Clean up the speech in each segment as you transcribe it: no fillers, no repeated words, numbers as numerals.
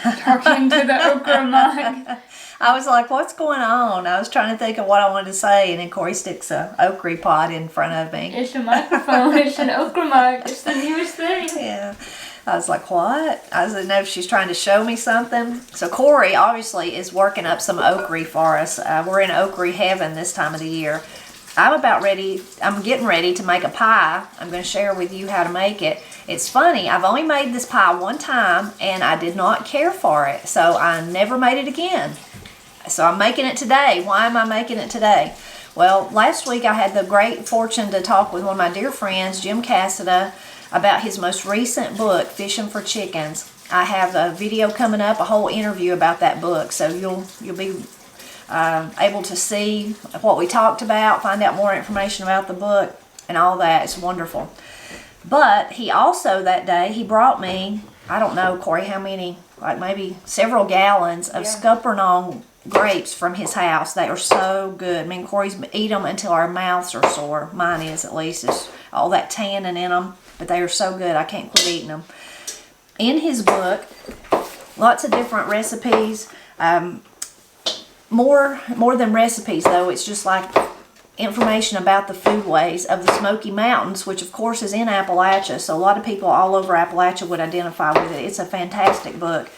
talking to the okra mug. I was like, what's going on? I was trying to think of what I wanted to say, and then Corey sticks a okra pot in front of me. It's a microphone. It's an okra mug. It's the newest thing. Yeah. I was like, what? I didn't know if she's trying to show me something. So Corey obviously is working up some okra for us. We're in okra heaven this time of the year. I'm getting ready to make a pie. I'm going to share with you how to make it. It's funny, I've only made this pie one time, and I did not care for it. So I never made it again. So I'm making it today. Why am I making it today? Well, last week I had the great fortune to talk with one of my dear friends, Jim Cassida, about his most recent book, Fishing for Chickens. I have a video coming up, a whole interview about that book, so you'll be able to see what we talked about, find out more information about the book, and all that. It's wonderful. But he also, that day, he brought me, I don't know, Corey, how many, like maybe several gallons of Scuppernong grapes from his house. They are so good. Me and Corey's eat them until our mouths are sore. Mine is, at least. It's all that tannin in them. But they are so good, I can't quit eating them. In his book, lots of different recipes. More than recipes, though. It's just like information about the foodways of the Smoky Mountains, which of course is in Appalachia. So a lot of people all over Appalachia would identify with it. It's a fantastic book.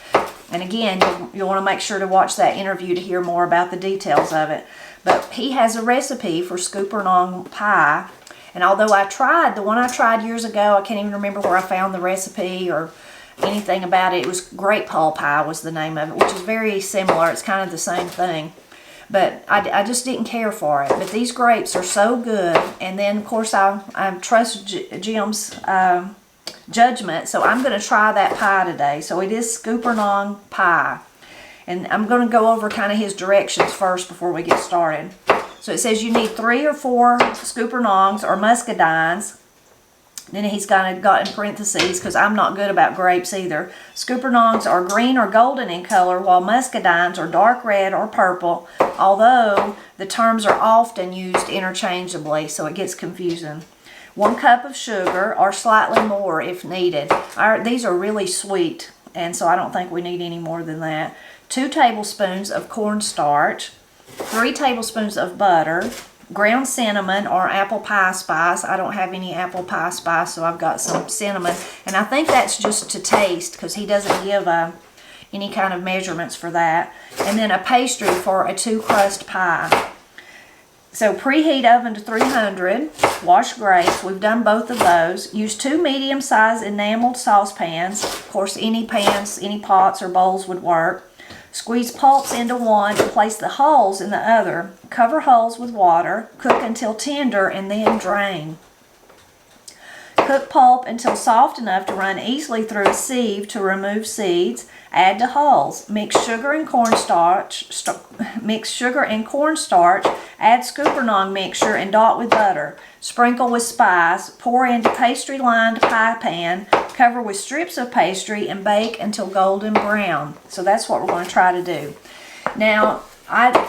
And again, you'll want to make sure to watch that interview to hear more about the details of it. But he has a recipe for Scuppernong pie. And although the one I tried years ago, I can't even remember where I found the recipe or anything about it. It was grape pulp pie was the name of it, which is very similar. It's kind of the same thing. But I just didn't care for it. But these grapes are so good. And then, of course, I trust Jim's judgment. So I'm going to try that pie today. So it is Scuppernong pie. And I'm going to go over kind of his directions first before we get started. So it says you need 3 or 4 Scuppernongs or muscadines. Then he's got in parentheses, because I'm not good about grapes either. Scuppernongs are green or golden in color, while muscadines are dark red or purple, although the terms are often used interchangeably, so it gets confusing. 1 cup of sugar, or slightly more if needed. These are really sweet, and so I don't think we need any more than that. 2 tablespoons of cornstarch, 3 tablespoons of butter, ground cinnamon or apple pie spice. I don't have any apple pie spice, so I've got some cinnamon. And I think that's just to taste, because he doesn't give any kind of measurements for that. And then a pastry for a 2-crust pie. So preheat oven to 300. Wash grapes. We've done both of those. Use 2 medium-sized enameled saucepans. Of course, any pans, any pots or bowls would work. Squeeze pulps into one and place the hulls in the other. Cover hulls with water. Cook until tender and then drain. Cook pulp until soft enough to run easily through a sieve to remove seeds. Add to hulls. Mix sugar and cornstarch. Add Scuppernong mixture and dot with butter. Sprinkle with spice. Pour into pastry-lined pie pan. Cover with strips of pastry and bake until golden brown. So that's what we're going to try to do. Now,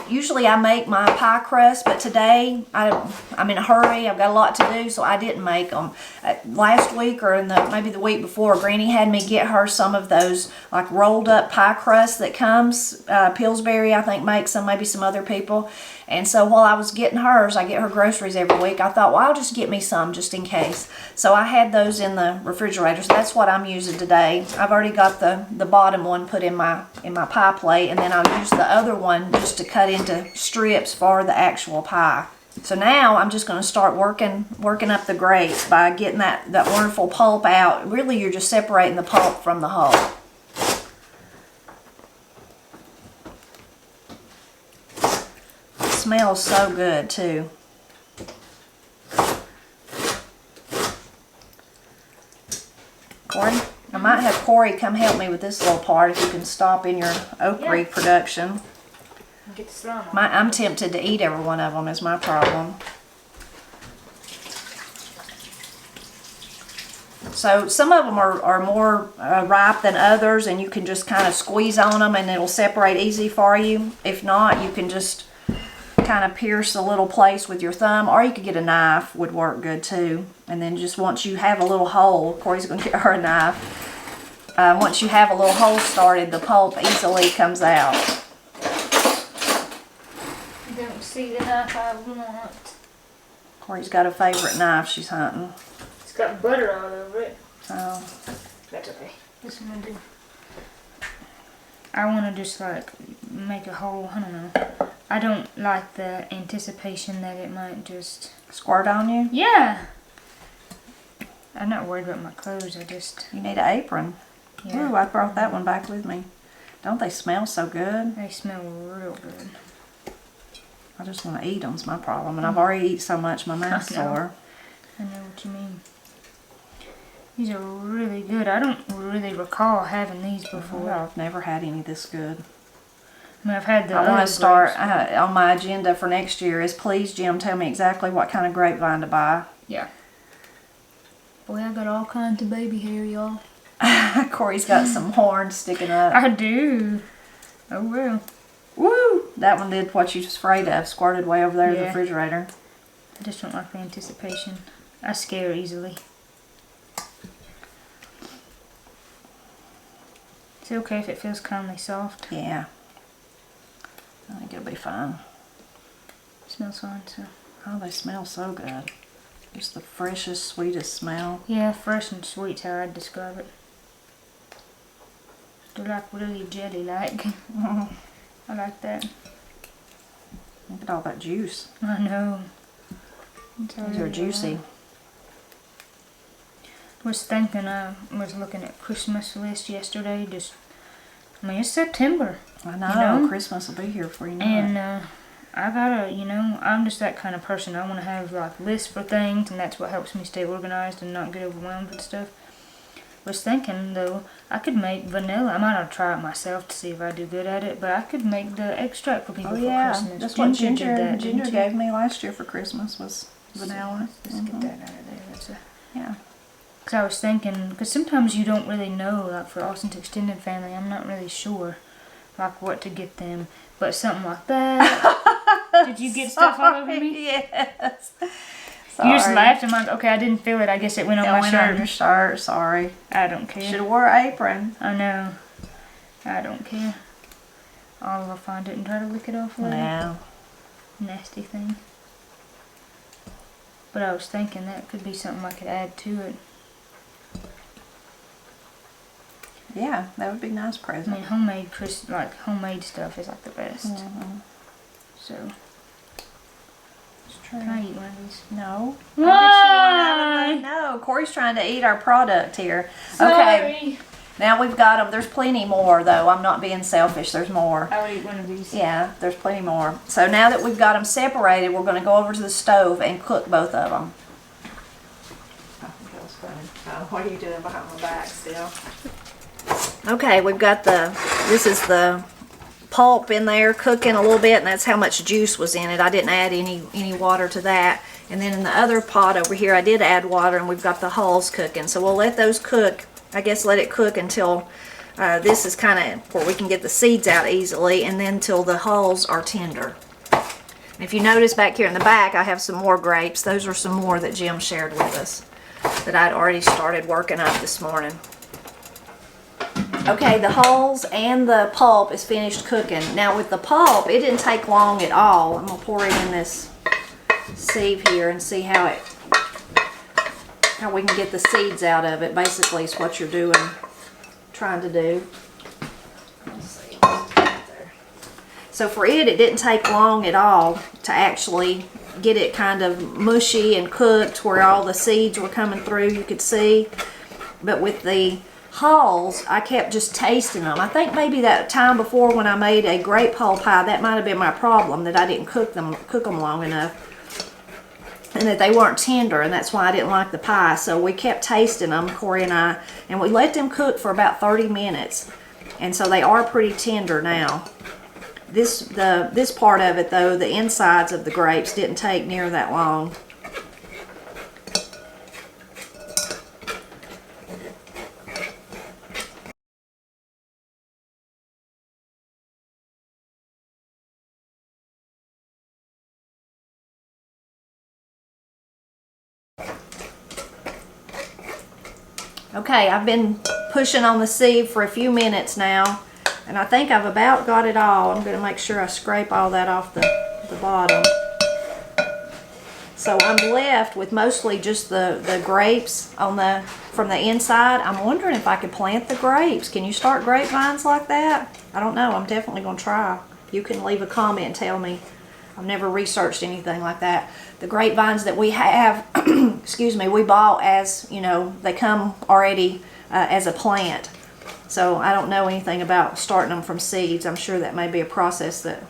usually I make my pie crust, but today I'm in a hurry. I've got a lot to do, so I didn't make them. Last week or maybe the week before, Granny had me get her some of those like rolled up pie crust that comes. Pillsbury, I think, makes them. Maybe some other people. And so while I was getting hers, I get her groceries every week. I thought, well, I'll just get me some just in case. So I had those in the refrigerator. So that's what I'm using today. I've already got the bottom one put in my pie plate, and then I'll use the other one just to cut into strips for the actual pie. So now I'm just going to start working up the grapes by getting that wonderful pulp out. Really, you're just separating the pulp from the hull. Smells so good too. Corey, I might have Corey come help me with this little part if you can stop in your okra production. Get the slime. I'm tempted to eat every one of them is my problem. So some of them are more ripe than others, and you can just kind of squeeze on them and it'll separate easy for you. If not, you can just kind of pierce a little place with your thumb, or you could get a knife, would work good too. And then just once you have a little hole, Corey's going to get her a knife. once you have a little hole started, the pulp easily comes out. I don't see the knife I want. Corey's got a favorite knife she's hunting. It's got butter all over it. Oh. That's okay. What's I'm gonna do? I wanna just like make a hole, I don't know. I don't like the anticipation that it might just Squirt on you? Yeah. I'm not worried about my clothes, You need an apron. Yeah. Ooh, I brought that one back with me. Don't they smell so good? They smell real good. I just want to eat them's my problem. And I've already eaten so much my mouth's sore. I know what you mean. These are really good. I don't really recall having these before. Well, I've never had any this good. I mean, I've had the I want other to start grapes, on my agenda for next year is please, Jim, tell me exactly what kind of grapevine to buy. Yeah. Boy, I got all kinds of baby hair, y'all. Corey's got some horns sticking up. I do. Oh, well. Woo! That one did what you was afraid of. Squirted way over there in the Yeah. refrigerator. I just don't like the anticipation. I scare easily. It's okay if it feels kindly soft. Yeah. I think it'll be fine. It smells fine, so. Oh, they smell so good. Just the freshest, sweetest smell. Yeah, fresh and sweet's how I'd describe it. They're like really jelly-like. I like that. Look at all that juice. I know. These are juicy. Was thinking I was looking at Christmas list yesterday. Just, I mean, it's September. I know. You know? Christmas will be here before you know And it. I gotta, I'm just that kind of person. I want to have like lists for things, and that's what helps me stay organized and not get overwhelmed with stuff. Was thinking though, I could make vanilla. I might not try it myself to see if I do good at it, but I could make the extract for people Oh for yeah, Christmas. that's what did that, Ginger didn't you? gave me last year for Christmas was vanilla. Let's get that out of there. That's a. Yeah. Cause I was thinking, cause sometimes you don't really know, like for Austin's extended family, I'm not really sure, like what to get them, but something like that. Did you get stuff all over me? Yes. You just laughed. I'm like, okay, I didn't feel it. I guess it went on my shirt. Your shirt. Sorry. I don't care. Should have wore an apron. I know. I don't care. I'll find it and try to lick it off later. No. Nasty thing. But I was thinking that could be something I could add to it. Yeah, that would be a nice I present. mean, homemade stuff is like the best. So. True. Can I eat one of these? No. Why? No, Corey's trying to eat our product here. Sorry. Okay. Now we've got them. There's plenty more though. I'm not being selfish. There's more. I'll eat one of these. Yeah, there's plenty more. So now that we've got them separated, we're going to go over to the stove and cook both of them. Oh, that was funny. What are you doing behind my back still? Okay, we've got this is the pulp in there cooking a little bit, and that's how much juice was in it. I didn't add any water to that. And then in the other pot over here I did add water, and we've got the hulls cooking. So we'll let those cook. I guess let it cook until this is kind of where we can get the seeds out easily, and then till the hulls are tender. And if you notice back here in the back I have some more grapes. Those are some more that Jim shared with us that I'd already started working up this morning. Okay, the hulls and the pulp is finished cooking. Now with the pulp, it didn't take long at all. I'm going to pour it in this sieve here and see how we can get the seeds out of it. Basically is what you're doing, trying to do. Let's see. So for it didn't take long at all to actually get it kind of mushy and cooked where all the seeds were coming through, you could see. But with the hulls, I kept just tasting them. I think maybe that time before when I made a grape hull pie, that might have been my problem, that I didn't cook them long enough, and that they weren't tender, and that's why I didn't like the pie. So we kept tasting them, Corey and I, and we let them cook for about 30 minutes, and so they are pretty tender now. This part of it though, the insides of the grapes didn't take near that long. Okay, I've been pushing on the sieve for a few minutes now, and I think I've about got it all. I'm going to make sure I scrape all that off the bottom. So I'm left with mostly just the grapes from the inside. I'm wondering if I could plant the grapes. Can you start grapevines like that? I don't know. I'm definitely going to try. You can leave a comment and tell me. I've never researched anything like that. The grapevines that we have, excuse me, we bought as, you know, they come already as a plant. So I don't know anything about starting them from seeds. I'm sure that may be a process that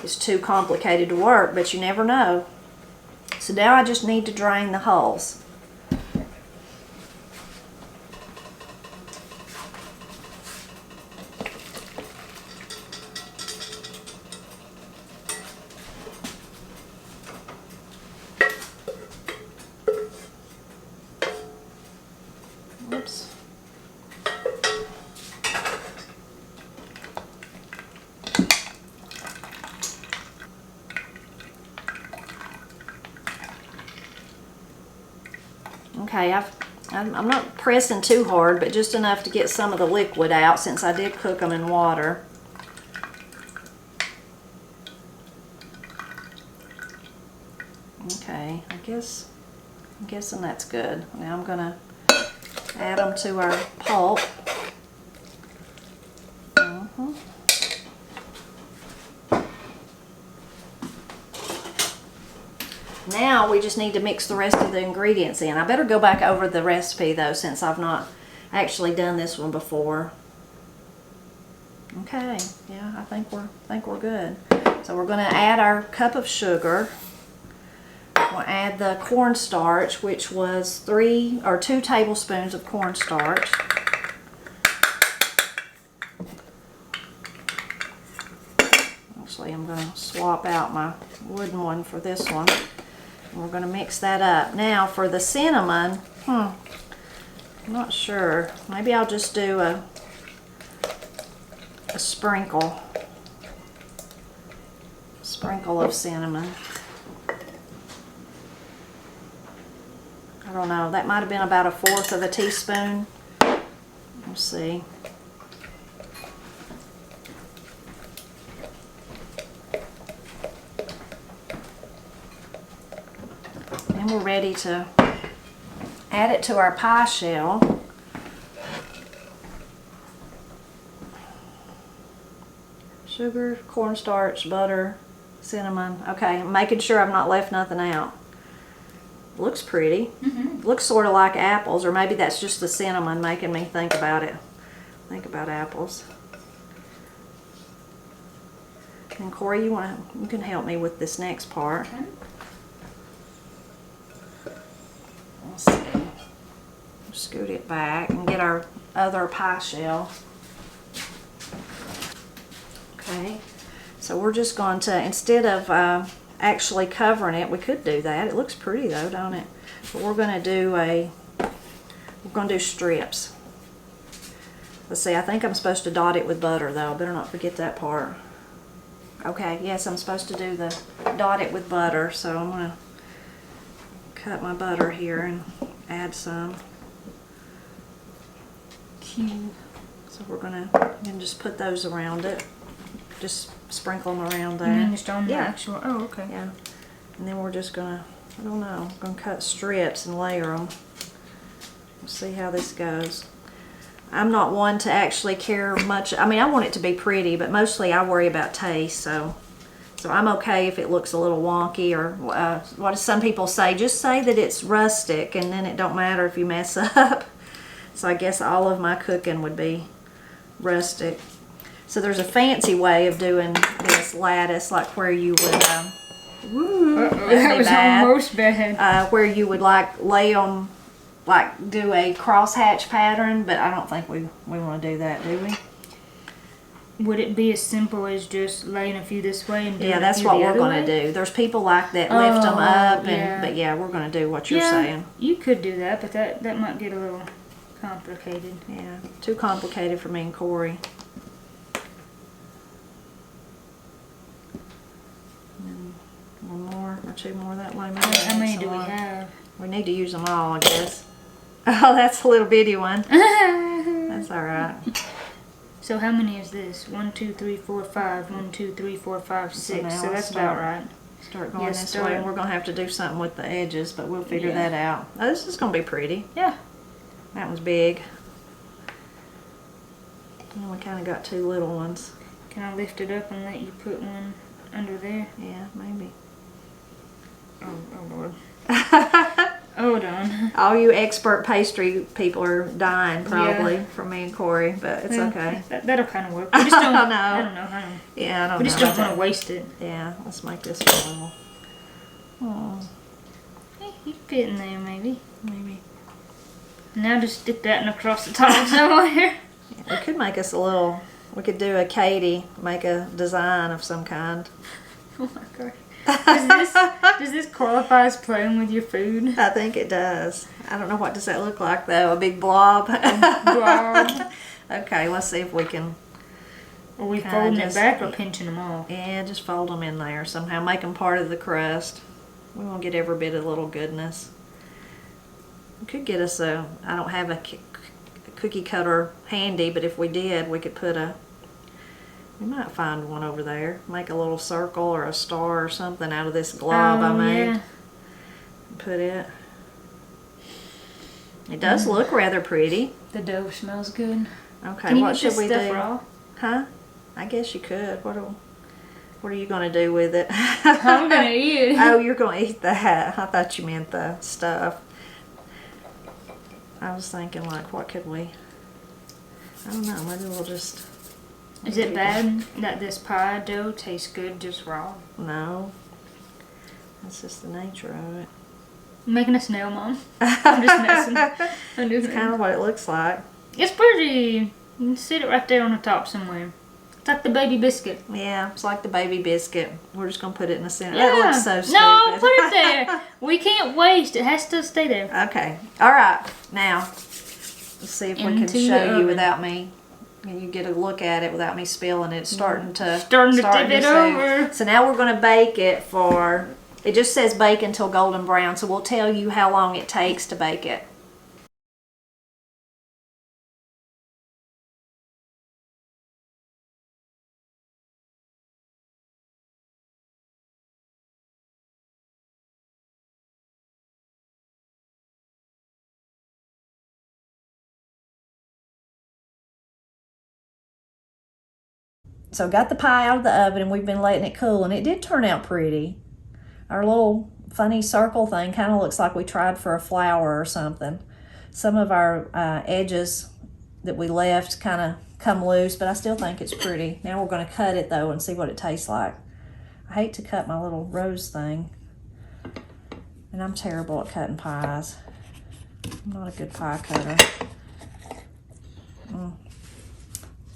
is too complicated to work, but you never know. So now I just need to drain the hulls. Oops. Okay, I'm not pressing too hard, but just enough to get some of the liquid out since I did cook them in water. Okay, I'm guessing that's good. Now I'm gonna add them to our pulp. Now we just need to mix the rest of the ingredients in. I better go back over the recipe though, since I've not actually done this one before. Okay, yeah, I think we're good. So we're going to add our cup of sugar. We'll add the cornstarch, which was 2 tablespoons of cornstarch. Actually, I'm going to swap out my wooden one for this one. We're going to mix that up. Now for the cinnamon, I'm not sure. Maybe I'll just do a sprinkle of cinnamon. I don't know. That might have been about 1/4 of a teaspoon. Let's see. And we're ready to add it to our pie shell. Sugar, cornstarch, butter, cinnamon. Okay, I'm making sure I've not left nothing out. Looks pretty. Looks sort of like apples, or maybe that's just the cinnamon making me think about it. Think about apples. And Corey, you can help me with this next part. Let's see. Scoot it back and get our other pie shell. Okay, so we're just going to, instead of actually covering it, we could do that. It looks pretty though, don't it? But we're going to do strips. Let's see, I think I'm supposed to dot it with butter though. I better not forget that part. Okay, yes, I'm supposed to do the dot it with butter, so I'm going to cut my butter here and add some. Cube. So we're going to just put those around it. Just sprinkle them around there. You mean just on the actual? Oh, okay. Yeah. And then we're just gonna, I don't know, I'm gonna cut strips and layer them. We'll see how this goes. I'm not one to actually care much. I mean, I want it to be pretty, but mostly I worry about taste. So I'm okay if it looks a little wonky, or what do some people say? Just say that it's rustic, and then it don't matter if you mess up. So I guess all of my cooking would be rustic. So there's a fancy way of doing this lattice, like where you would, that was almost bad. Where you would like lay them, like do a crosshatch pattern, but I don't think we want to do that, do we? Would it be as simple as just laying a few this way and doing Yeah, that's what we're going to do. There's people like that lift them up, but yeah, we're going to do what you're saying. You could do that, but that might get a little complicated. Yeah, too complicated for me and Corey. One more or two more that way. How many do we have? We need to use them all, I guess. Oh, that's a little bitty one. That's all right. So how many is this? 1, 2, 3, 4, 5. 1, 2, 3, 4, 5, 6. now So let's that's about right. Start going Yeah, this start. way, and we're gonna have to do something with the edges, but we'll figure Yeah. that out. Oh, this is gonna be pretty. Yeah. That one's big. And we kind of got 2 little ones. Can I lift it up and let you put one under there? Yeah, maybe. Oh Lord. Hold on. All you expert pastry people are dying probably from me and Corey, but it's okay. That'll kind of work. We just don't. I don't know. I don't know. Yeah, I don't know. We just don't about want that. to waste it. Yeah, let's make this one a little. Oh, Hey, you fit in there maybe. maybe. Now just stick that in across the top somewhere. We could make us a little. We could do a Katie, make a design of some kind. Oh my god. Does this qualify as playing with your food? I think it does. I don't know what does that look like though. A big blob. Blob. Okay, let's see if we can. Are we Kinda folding just- it back or pinching them off? Yeah, just fold them in there somehow. Make them part of the crust. We won't get every bit of little goodness. We could get us a. I don't have a cookie cutter handy, but if we did, we could put a. We might find one over there. Make a little circle or a star or something out of this glob I made. Yeah. Put it. It does look rather pretty. The dough smells good. Okay, Can you what get should this we stuff do? raw? Huh? I guess you could. What are you gonna do with it? I'm gonna eat it. Oh, you're gonna eat that. I thought you meant the stuff. I was thinking like, what could we? I don't know. Maybe we'll just. Is it bad that this pie dough tastes good just raw? No. That's just the nature of it. I'm making a snail, Mom. I'm just messing. I'm just It's kind of what it looks like. It's pretty. You can sit it right there on the top somewhere. It's like the baby biscuit. Yeah, it's like the baby biscuit. We're just gonna put it in the center. Yeah. That looks so stupid. No, put it there. We can't waste. It has to stay there. Okay. All right. Now, let's see if we can Into the show you oven. without me. And you get a look at it without me spilling it. It's starting to Tip it to over. So now we're going to bake it for. It just says bake until golden brown. So we'll tell you how long it takes to bake it. So got the pie out of the oven and we've been letting it cool and it did turn out pretty. Our little funny circle thing kind of looks like we tried for a flower or something. Some of our edges that we left kind of come loose, but I still think it's pretty. Now we're going to cut it though and see what it tastes like. I hate to cut my little rose thing. And I'm terrible at cutting pies. I'm not a good pie cutter.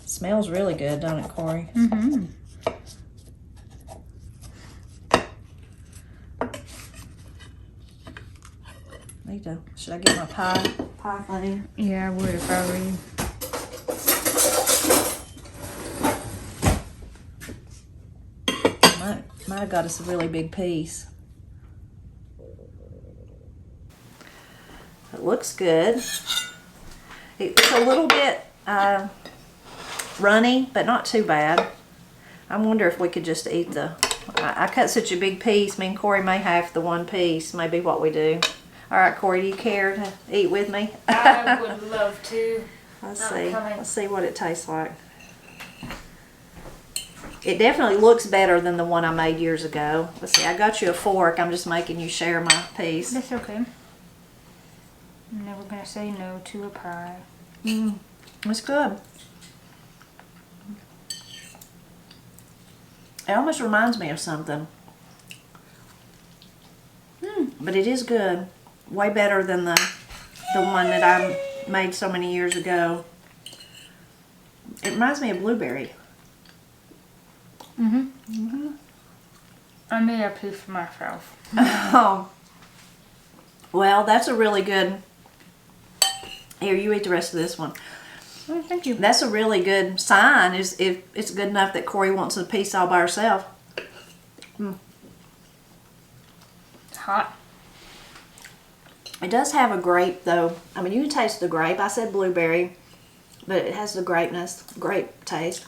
Smells really good, don't it, Corey? Mm-hmm. Should I get my pie thing? Yeah, I would if I were you. Might have got us a really big piece. It looks good. It's a little bit runny, but not too bad. I wonder if we could just eat the. I cut such a big piece. Me and Corey may have the one piece. Maybe what we do. All right, Corey, do you care to eat with me? I would love to. Let's I'm see. coming. Let's see what it tastes like. It definitely looks better than the one I made years ago. Let's see. I got you a fork. I'm just making you share my piece. That's okay. I'm never gonna say no to a pie. It's good. It almost reminds me of something. But it is good. Way better than the one that I made so many years ago. It reminds me of blueberry. I made a piece for myself. Oh. Well, that's a really good. Here, you eat the rest of this one. Oh, thank you. That's a really good sign. Is if it's good enough that Corey wants a piece all by herself. Hot. It does have a grape though. I mean, you can taste the grape. I said blueberry, but it has the grape taste.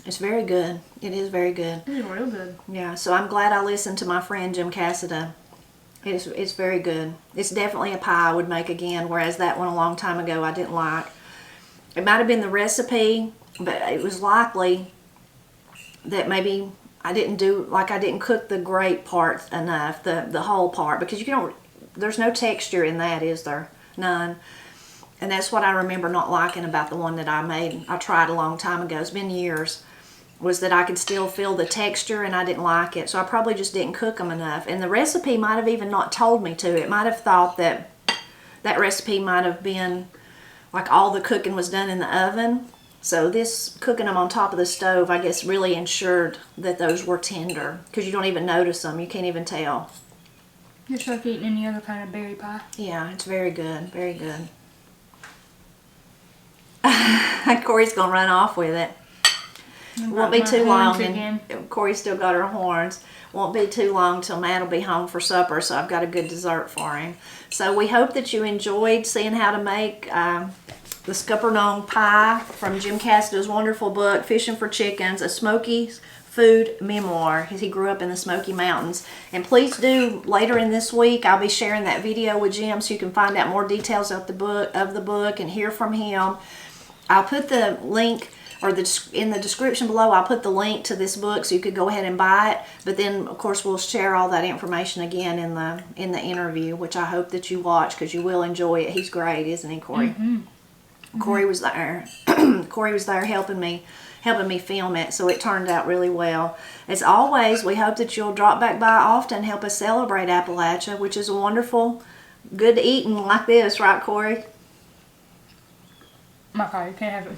It's very good. It is very good. It is real good. Yeah, so I'm glad I listened to my friend Jim Cassida. It's very good. It's definitely a pie I would make again, whereas that one a long time ago I didn't like. It might have been the recipe, but it was likely that maybe I didn't cook the grape part enough, the whole part, because there's no texture in that, is there? None. And that's what I remember not liking about the one that I tried a long time ago. It's been years. Was that I could still feel the texture and I didn't like it. So I probably just didn't cook them enough. And the recipe might have even not told me to. It might have thought that recipe might have been like all the cooking was done in the oven. So this cooking them on top of the stove, I guess, really ensured that those were tender. Because you don't even notice them. You can't even tell. Just like eating any other kind of berry pie. Yeah, it's very good. Very good. Corey's going to run off with it. Won't be too long, and Corey's still got her horns. Won't be too long till Matt will be home for supper, so I've got a good dessert for him. So we hope that you enjoyed seeing how to make the Scuppernong pie from Jim Cassida's wonderful book, Fishing for Chickens, a Smoky Food Memoir. He grew up in the Smoky Mountains. And please do, later in this week, I'll be sharing that video with Jim so you can find out more details of the book and hear from him. I'll put the link in the description below. I'll put the link to this book so you could go ahead and buy it. But then, of course, we'll share all that information again in the interview, which I hope that you watch because you will enjoy it. He's great, isn't he, Corey? Mm-hmm. Corey was there. Corey was there helping me film it, so it turned out really well. As always, we hope that you'll drop back by often, help us celebrate Appalachia, which is a wonderful, good eating like this, right, Corey? My car, you can't have it.